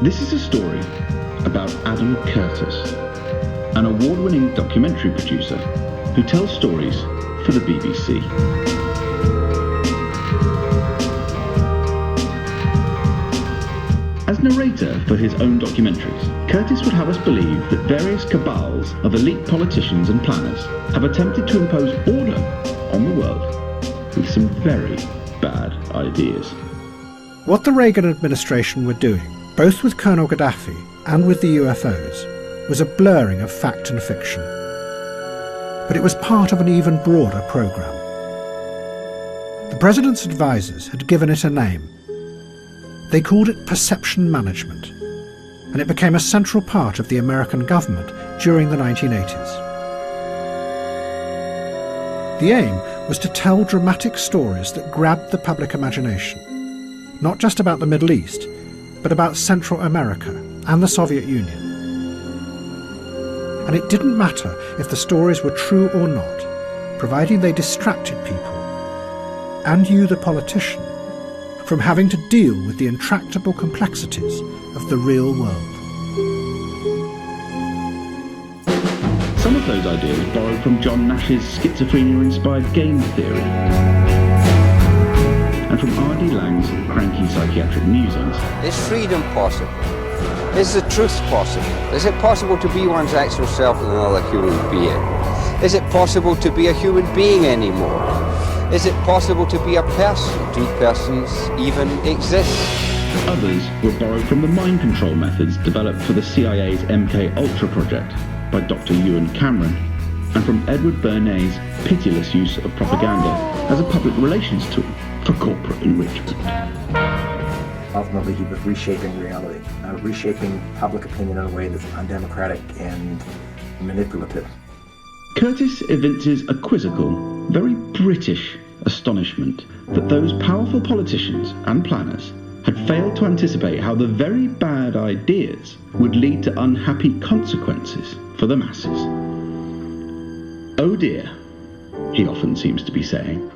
This is a story about Adam Curtis, an award-winning documentary producer who tells stories for the BBC. As narrator for his own documentaries, Curtis would have us believe that various cabals of elite politicians and planners have attempted to impose order on the world with some very bad ideas. What the Reagan administration were doing, both with Colonel Gaddafi and with the UFOs, was a blurring of fact and fiction. But it was part of an even broader programme. The President's advisers had given it a name. They called it perception management, and it became a central part of the American government during the 1980s. The aim was to tell dramatic stories that grabbed the public imagination, not just about the Middle East, but about Central America and the Soviet Union. And it didn't matter if the stories were true or not, providing they distracted people, and you, the politician, from having to deal with the intractable complexities of the real world. Some of those ideas borrowed from John Nash's schizophrenia-inspired game theory, and from R.D. Laing's cranky psychiatric musings. Is freedom possible? Is the truth possible? Is it possible to be one's actual self with another human being? Is it possible to be a human being anymore? Is it possible to be a person? Do persons even exist? Others were borrowed from the mind control methods developed for the CIA's MK Ultra project by Dr. Ewan Cameron, and from Edward Bernays' pitiless use of propaganda as a public relations tool for corporate enrichment. Ultimately, he was reshaping reality, reshaping public opinion in a way that's undemocratic and manipulative. Curtis evinces a quizzical, very British astonishment that those powerful politicians and planners had failed to anticipate how the very bad ideas would lead to unhappy consequences for the masses. Oh dear, he often seems to be saying.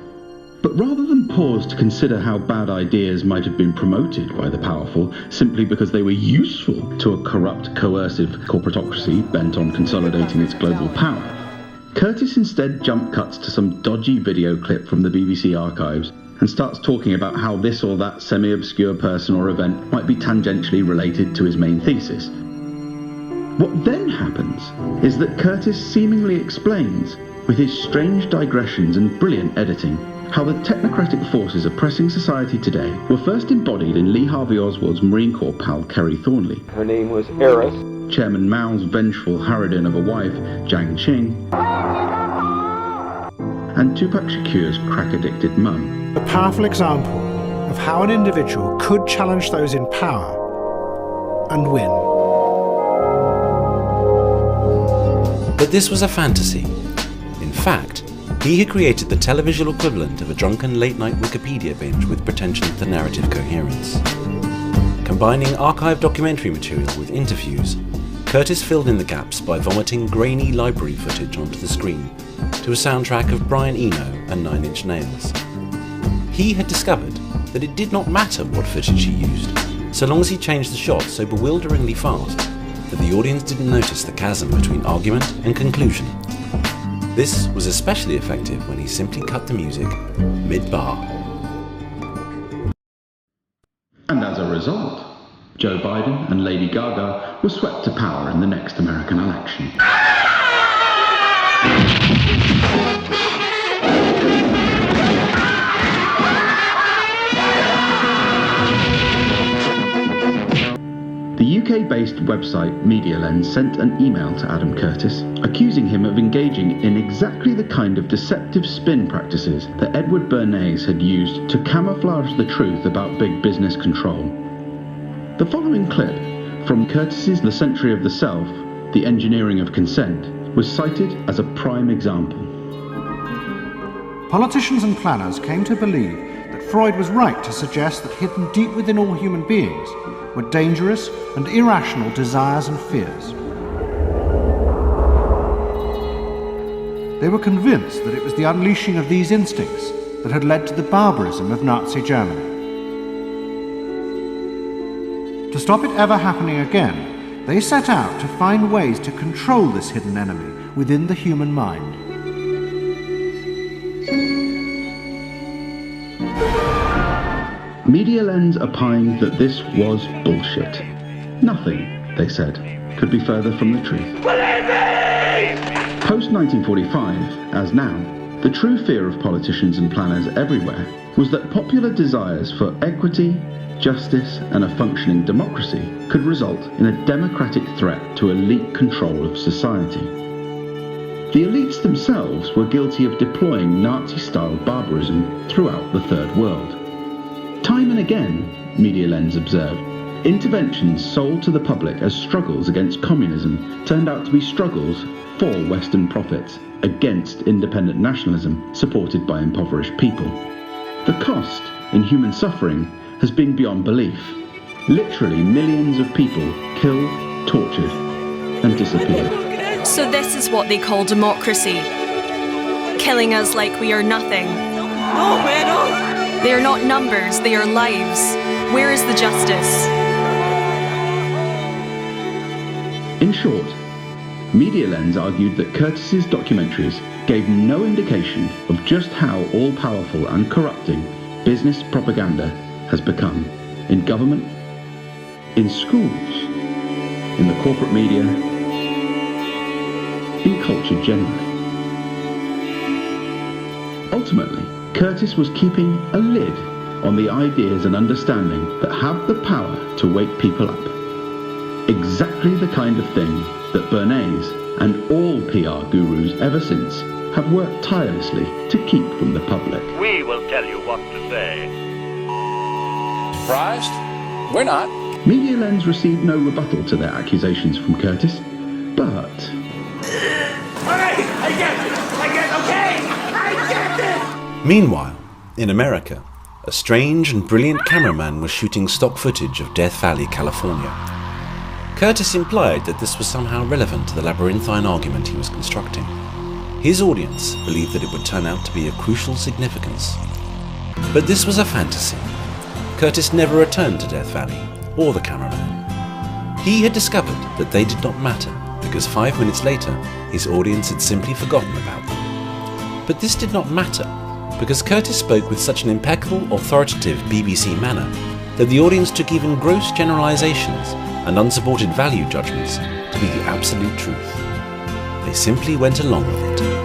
But rather than pause to consider how bad ideas might have been promoted by the powerful simply because they were useful to a corrupt, coercive corporatocracy bent on consolidating its global power, Curtis instead jump cuts to some dodgy video clip from the BBC archives and starts talking about how this or that semi-obscure person or event might be tangentially related to his main thesis. What then happens is that Curtis seemingly explains, with his strange digressions and brilliant editing, how the technocratic forces oppressing society today were first embodied in Lee Harvey Oswald's Marine Corps pal Kerry Thornley. Her name was Eris. Chairman Mao's vengeful harridan of a wife, Jiang Qing, and Tupac Shakur's crack-addicted mum. A powerful example of how an individual could challenge those in power and win. But this was a fantasy. In fact, he had created the televisual equivalent of a drunken late-night Wikipedia binge with pretension to narrative coherence. Combining archived documentary material with interviews, Curtis filled in the gaps by vomiting grainy library footage onto the screen to a soundtrack of Brian Eno and Nine Inch Nails. He had discovered that it did not matter what footage he used, so long as he changed the shot so bewilderingly fast that the audience didn't notice the chasm between argument and conclusion. This was especially effective when he simply cut the music mid-bar. And as a result, Joe Biden and Lady Gaga were swept to power in the next American election. The UK-based website Media Lens sent an email to Adam Curtis, accusing him of engaging in exactly the kind of deceptive spin practices that Edward Bernays had used to camouflage the truth about big business control. The following clip from Curtis's The Century of the Self, The Engineering of Consent, was cited as a prime example. Politicians and planners came to believe that Freud was right to suggest that hidden deep within all human beings were dangerous and irrational desires and fears. They were convinced that it was the unleashing of these instincts that had led to the barbarism of Nazi Germany. To stop it ever happening again, they set out to find ways to control this hidden enemy within the human mind. Media Lens opined that this was bullshit. Nothing, they said, could be further from the truth. Post-1945, as now, the true fear of politicians and planners everywhere was that popular desires for equity, justice and a functioning democracy could result in a democratic threat to elite control of society. The elites themselves were guilty of deploying Nazi-style barbarism throughout the Third World. Time and again, Media Lens observed, interventions sold to the public as struggles against communism turned out to be struggles for Western profits against independent nationalism supported by impoverished people. The cost in human suffering has been beyond belief. Literally millions of people killed, tortured, and disappeared. So this is what they call democracy. Killing us like we are nothing. No, man, no. They are not numbers, they are lives. Where is the justice? In short, Media Lens argued that Curtis's documentaries gave no indication of just how all-powerful and corrupting business propaganda has become in government, in schools, in the corporate media, in culture generally. Ultimately, Curtis was keeping a lid on the ideas and understanding that have the power to wake people up. Exactly the kind of thing that Bernays and all PR gurus ever since have worked tirelessly to keep from the public. We will tell you what to say. Surprised? We're not. Media Lens received no rebuttal to their accusations from Curtis, but... Meanwhile, in America, a strange and brilliant cameraman was shooting stock footage of Death Valley, California. Curtis implied that this was somehow relevant to the labyrinthine argument he was constructing. His audience believed that it would turn out to be of crucial significance. But this was a fantasy. Curtis never returned to Death Valley, or the cameraman. He had discovered that they did not matter, because 5 minutes later, his audience had simply forgotten about them. But this did not matter, because Curtis spoke with such an impeccable, authoritative BBC manner that the audience took even gross generalizations and unsupported value judgments to be the absolute truth. They simply went along with it.